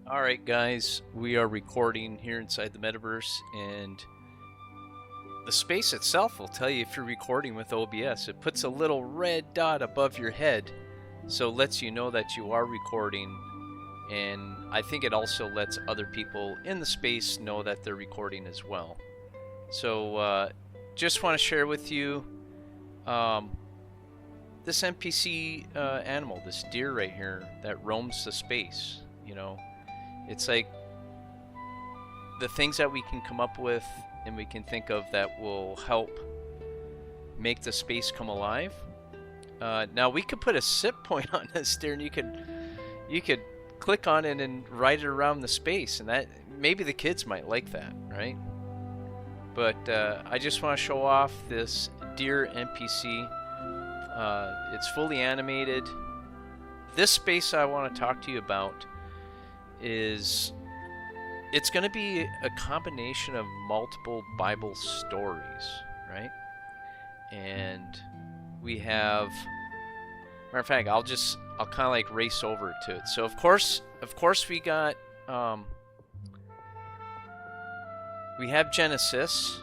All right, guys, we are recording here inside the Metaverse, and the space itself will tell you if you're recording with OBS. It puts a little red dot above your head, so it lets you know that you are recording, and I think it also lets other people in the space know that they're recording as well. So, just want to share with you this NPC animal, this deer right here that roams the space, It's like the things that we can come up with and we can think of that will help make the space come alive. Now we could put a sip point on this there, and you could click on it and ride it around the space, and that maybe the kids might like that, right? But I just want to show off this deer NPC. It's fully animated. This space I want to talk to you about is it's going to be a combination of multiple Bible stories, right? And we have, matter of fact, I'll kind of like race over to it. So of course we got we have Genesis,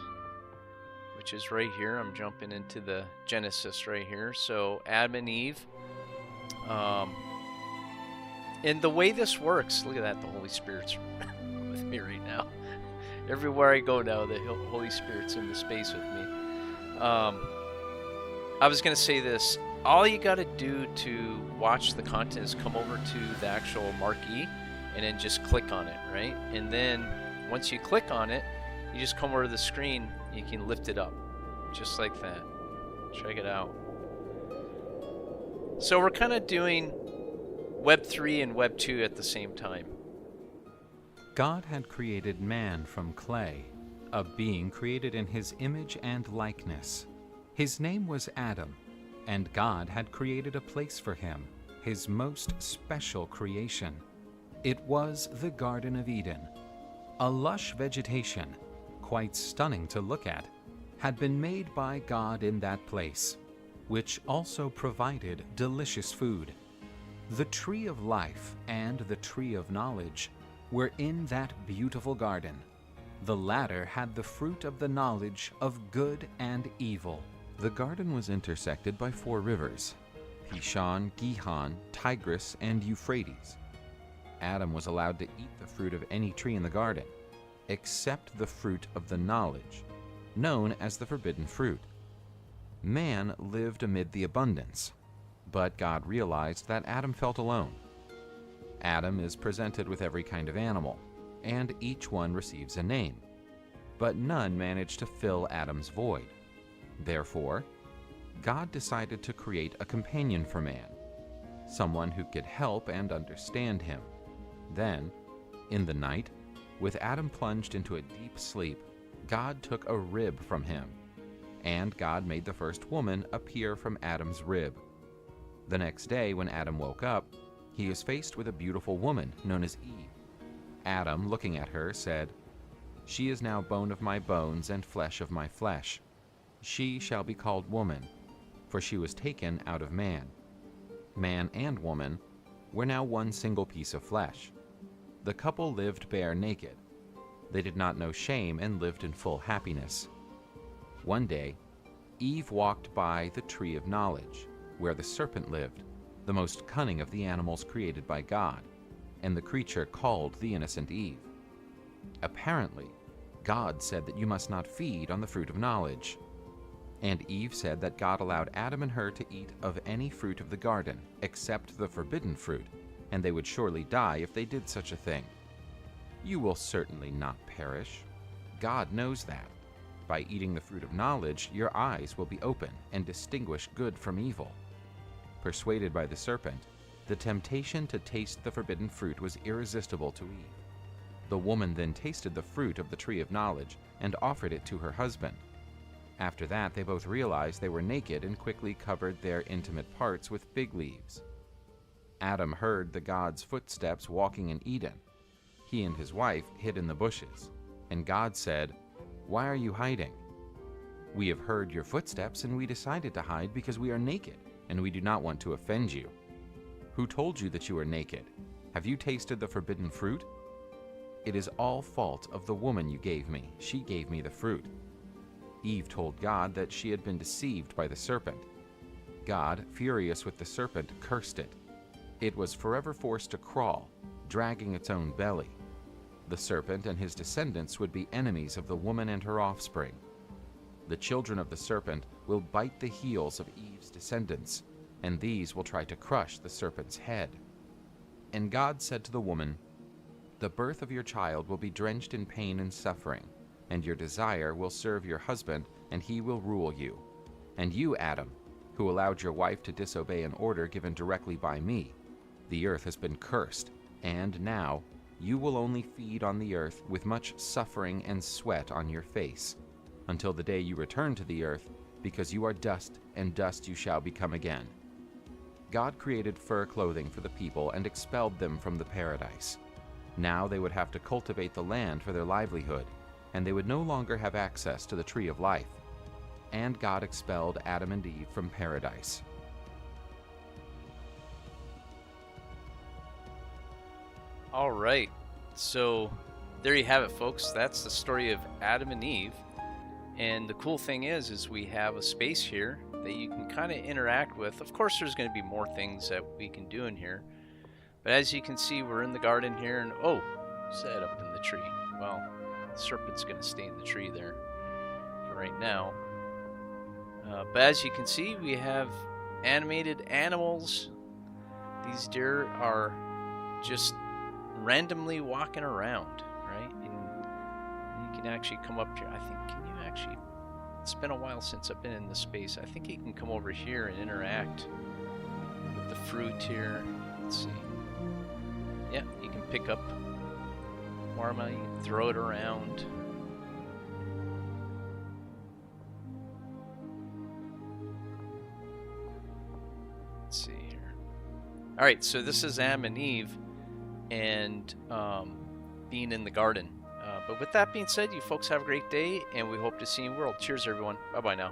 which is right here. I'm jumping into the Genesis right here. So Adam and Eve. And the way this works, look at that, the Holy Spirit's with me right now. Everywhere I go now, the Holy Spirit's in the space with me. I was going to say this. All you got to do to watch the content is come over to the actual marquee and then just click on it, right? And then once you click on it, you just come over to the screen, you can lift it up, just like that. Check it out. So we're kind of doing Web 3 and Web 2 at the same time. God had created man from clay, a being created in his image and likeness. His name was Adam, and God had created a place for him, his most special creation. It was the Garden of Eden. A lush vegetation, quite stunning to look at, had been made by God in that place, which also provided delicious food. The tree of life and the tree of knowledge were in that beautiful garden. The latter had the fruit of the knowledge of good and evil. The garden was intersected by 4 rivers: Pishon, Gihon, Tigris, and Euphrates. Adam was allowed to eat the fruit of any tree in the garden, except the fruit of the knowledge, known as the forbidden fruit. Man lived amid the abundance, but God realized that Adam felt alone. Adam is presented with every kind of animal, and each one receives a name, but none managed to fill Adam's void. Therefore, God decided to create a companion for man, someone who could help and understand him. Then, in the night, with Adam plunged into a deep sleep, God took a rib from him, and God made the first woman appear from Adam's rib. The next day, when Adam woke up, he was faced with a beautiful woman known as Eve. Adam, looking at her, said, "She is now bone of my bones and flesh of my flesh. She shall be called woman, for she was taken out of man." Man and woman were now one single piece of flesh. The couple lived bare naked. They did not know shame and lived in full happiness. One day, Eve walked by the tree of knowledge, where the serpent lived, the most cunning of the animals created by God, and the creature called the innocent Eve. Apparently, God said that you must not feed on the fruit of knowledge. And Eve said that God allowed Adam and her to eat of any fruit of the garden, except the forbidden fruit, and they would surely die if they did such a thing. You will certainly not perish. God knows that. By eating the fruit of knowledge, your eyes will be open and distinguish good from evil. Persuaded by the serpent, the temptation to taste the forbidden fruit was irresistible to Eve. The woman then tasted the fruit of the tree of knowledge and offered it to her husband. After that, they both realized they were naked and quickly covered their intimate parts with fig leaves. Adam heard the God's footsteps walking in Eden. He and his wife hid in the bushes, and God said, "Why are you hiding?" "We have heard your footsteps, and we decided to hide because we are naked, and we do not want to offend you." "Who told you that you are naked? Have you tasted the forbidden fruit? It is all fault of the woman you gave me. She gave me the fruit." Eve told God that she had been deceived by the serpent. God, furious with the serpent, cursed it. It was forever forced to crawl, dragging its own belly. The serpent and his descendants would be enemies of the woman and her offspring. The children of the serpent will bite the heels of Eve's descendants, and these will try to crush the serpent's head. And God said to the woman, "The birth of your child will be drenched in pain and suffering, and your desire will serve your husband, and he will rule you. And you, Adam, who allowed your wife to disobey an order given directly by me, the earth has been cursed, and now you will only feed on the earth with much suffering and sweat on your face, until the day you return to the earth, because you are dust, and dust you shall become again." God created fur clothing for the people and expelled them from the paradise. Now they would have to cultivate the land for their livelihood, and they would no longer have access to the tree of life. And God expelled Adam and Eve from paradise. All right, so there you have it, folks. That's the story of Adam and Eve. And the cool thing is we have a space here that you can kind of interact with. Of course, there's going to be more things that we can do in here. But as you can see, we're in the garden here, and oh, set up in the tree. Well, the serpent's going to stay in the tree there for right now. But as you can see, we have animated animals. These deer are just randomly walking around, right? And you can actually come up here. I think, can you actually, it's been a while since I've been in this space. I think you can come over here and interact with the fruit here. Let's see. Yeah, you can pick up watermelon, you can throw it around. Let's see here. All right, so this is Adam and Eve, and being in the garden. But with that being said, you folks have a great day, and we hope to see you in the world. Cheers, everyone. Bye-bye now.